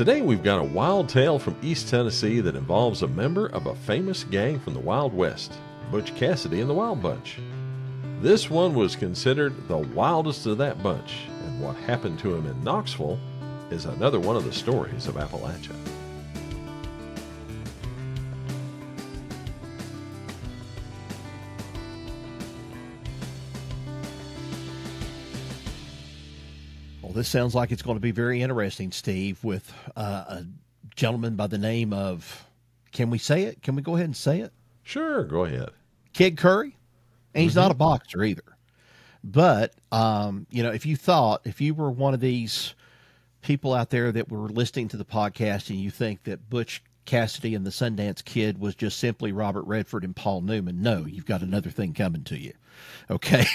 Today we've got a wild tale from East Tennessee that involves a member of a famous gang from the Wild West, Butch Cassidy and the Wild Bunch. This one was considered the wildest of that bunch, and what happened to him in Knoxville is another one of the stories of Appalachia. Well, this sounds like it's going to be very interesting, Steve, with a gentleman by the name of, can we say it? Can we go ahead and say it? Sure, go ahead. Kid Curry. And he's not a boxer either. But, if you were one of these people out there that were listening to the podcast and you think that Butch Cassidy and the Sundance Kid was just simply Robert Redford and Paul Newman, no, you've got another thing coming to you. Okay,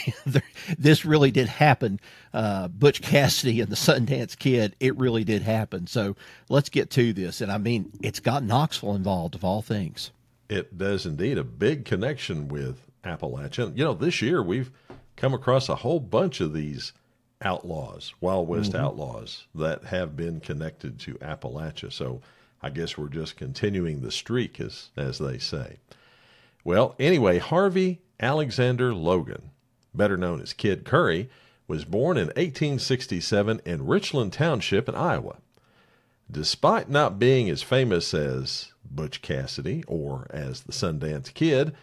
this really did happen. Butch Cassidy and the Sundance Kid, it really did happen. So let's get to this. And I mean, it's got Knoxville involved, of all things. It does indeed. A big connection with Appalachia. You know, this year we've come across a whole bunch of these outlaws, Wild West outlaws, that have been connected to Appalachia. So I guess we're just continuing the streak, as they say. Well, anyway, Harvey Alexander Logan, better known as Kid Curry, was born in 1867 in Richland Township in Iowa. Despite not being as famous as Butch Cassidy or as the Sundance Kid,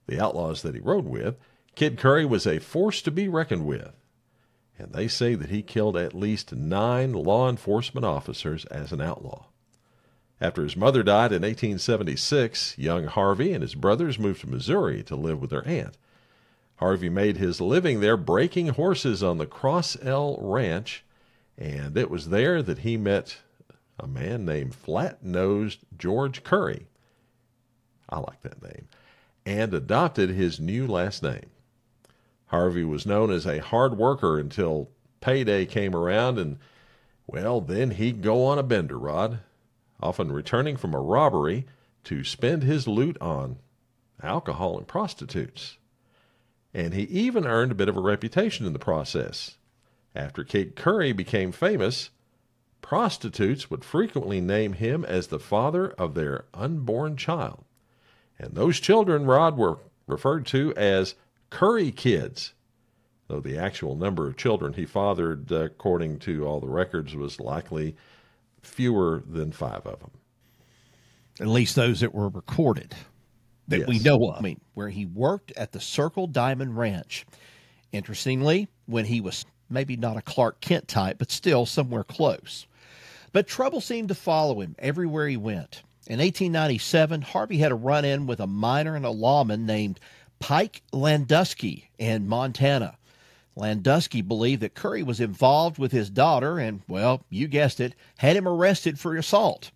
the outlaws that he rode with, Kid Curry was a force to be reckoned with. And they say that he killed at least 9 law enforcement officers as an outlaw. After his mother died in 1876, young Harvey and his brothers moved to Missouri to live with their aunt. Harvey made his living there breaking horses on the Cross L Ranch, and it was there that he met a man named Flat-Nosed George Curry. I like that name. And adopted his new last name. Harvey was known as a hard worker until payday came around, and, well, then he'd go on a bender, Rod, often returning from a robbery to spend his loot on alcohol and prostitutes. And he even earned a bit of a reputation in the process. After Kid Curry became famous, prostitutes would frequently name him as the father of their unborn child. And those children, Rod, were referred to as Curry Kids, though the actual number of children he fathered, according to all the records, was likely fewer than 5 of them. At least those that were recorded that we know of. I mean, where he worked at the Circle Diamond Ranch. Interestingly, when he was maybe not a Clark Kent type, but still somewhere close. But trouble seemed to follow him everywhere he went. In 1897, Harvey had a run-in with a miner and a lawman named Pike Landusky in Montana. Landusky believed that Curry was involved with his daughter and, well, you guessed it, had him arrested for assault.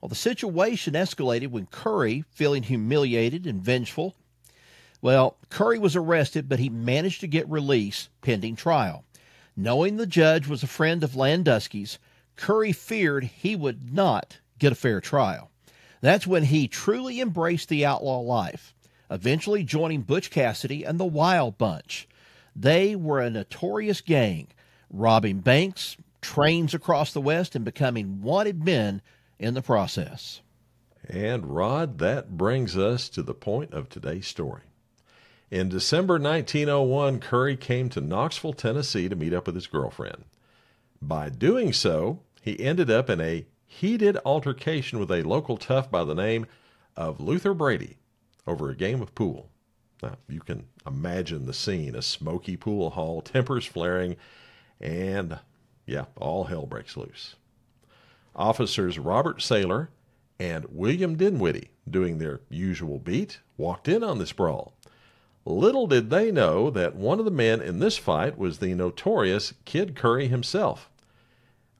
Well, the situation escalated when Curry, feeling humiliated and vengeful, well, Curry was arrested, but he managed to get release pending trial. Knowing the judge was a friend of Landusky's, Curry feared he would not get a fair trial. That's when he truly embraced the outlaw life, eventually joining Butch Cassidy and the Wild Bunch. They were a notorious gang, robbing banks, trains across the West, and becoming wanted men in the process. And, Rod, that brings us to the point of today's story. In December 1901, Curry came to Knoxville, Tennessee to meet up with his girlfriend. By doing so, he ended up in a heated altercation with a local tough by the name of Luther Brady over a game of pool. Now, you can imagine the scene, a smoky pool hall, tempers flaring, and, all hell breaks loose. Officers Robert Saylor and William Dinwiddie, doing their usual beat, walked in on this brawl. Little did they know that one of the men in this fight was the notorious Kid Curry himself.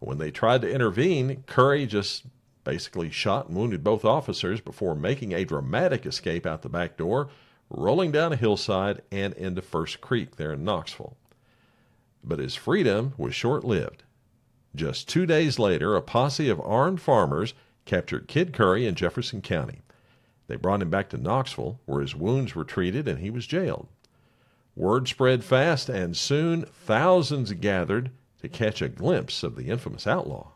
When they tried to intervene, Curry just basically shot and wounded both officers before making a dramatic escape out the back door, rolling down a hillside and into First Creek there in Knoxville. But his freedom was short-lived. Just 2 days later, a posse of armed farmers captured Kid Curry in Jefferson County. They brought him back to Knoxville, where his wounds were treated and he was jailed. Word spread fast, and soon thousands gathered to catch a glimpse of the infamous outlaw.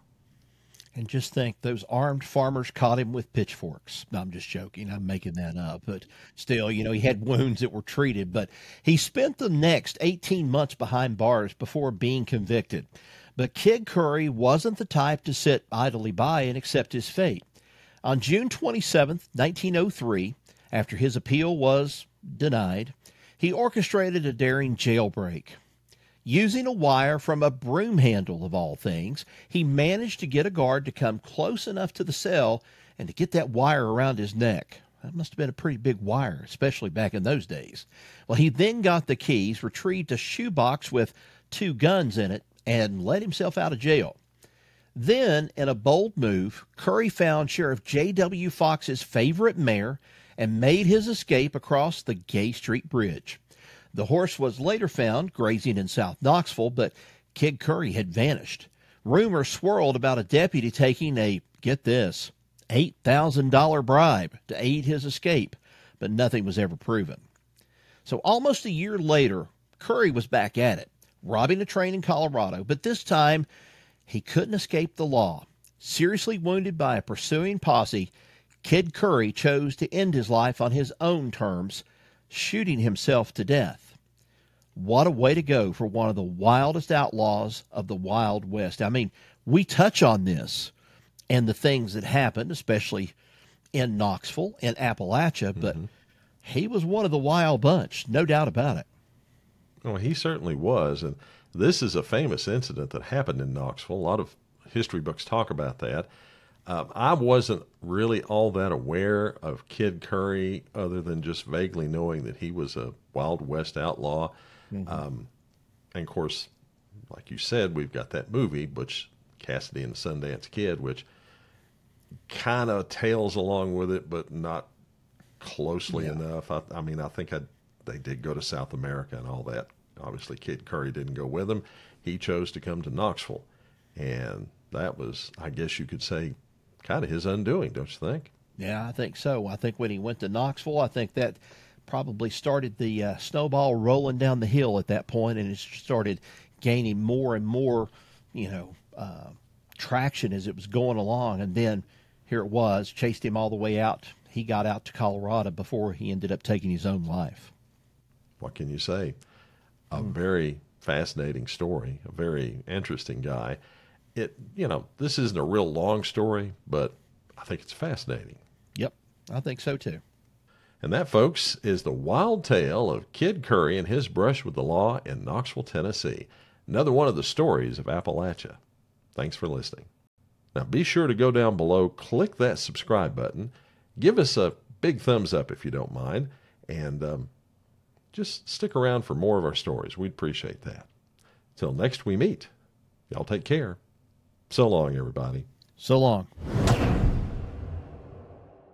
And just think, those armed farmers caught him with pitchforks. No, I'm just joking. I'm making that up. But still, he had wounds that were treated. But he spent the next 18 months behind bars before being convicted. But Kid Curry wasn't the type to sit idly by and accept his fate. On June 27th, 1903, after his appeal was denied, he orchestrated a daring jailbreak. Using a wire from a broom handle, of all things, he managed to get a guard to come close enough to the cell and to get that wire around his neck. That must have been a pretty big wire, especially back in those days. Well, he then got the keys, retrieved a shoebox with 2 guns in it, and let himself out of jail. Then, in a bold move, Curry found Sheriff J.W. Fox's favorite mare and made his escape across the Gay Street Bridge. The horse was later found grazing in South Knoxville, but Kid Curry had vanished. Rumors swirled about a deputy taking a, get this, $8,000 bribe to aid his escape, but nothing was ever proven. So almost a year later, Curry was back at it, robbing a train in Colorado, but this time he couldn't escape the law. Seriously wounded by a pursuing posse, Kid Curry chose to end his life on his own terms, shooting himself to death. What a way to go for one of the wildest outlaws of the Wild West. I mean, we touch on this and the things that happened, especially in Knoxville and Appalachia, but he was one of the wild bunch, no doubt about it. Well, he certainly was. And this is a famous incident that happened in Knoxville. A lot of history books talk about that. I wasn't really all that aware of Kid Curry other than just vaguely knowing that he was a Wild West outlaw. And of course, like you said, we've got that movie, Butch Cassidy and the Sundance Kid, which kind of tails along with it, but not closely enough. I mean, I think they did go to South America and all that. Obviously, Kid Curry didn't go with them. He chose to come to Knoxville. And that was, I guess you could say, kind of his undoing, don't you think? Yeah, I think so. I think when he went to Knoxville, I think that probably started the snowball rolling down the hill at that point, and it started gaining more and more, traction as it was going along. And then here it was, chased him all the way out. He got out to Colorado before he ended up taking his own life. What can you say? A very fascinating story, a very interesting guy. This isn't a real long story, but I think it's fascinating. Yep, I think so too. And that, folks, is the wild tale of Kid Curry and his brush with the law in Knoxville, Tennessee. Another one of the stories of Appalachia. Thanks for listening. Now, be sure to go down below, click that subscribe button, give us a big thumbs up if you don't mind, and just stick around for more of our stories. We'd appreciate that. Till next we meet, y'all take care. So long, everybody. So long.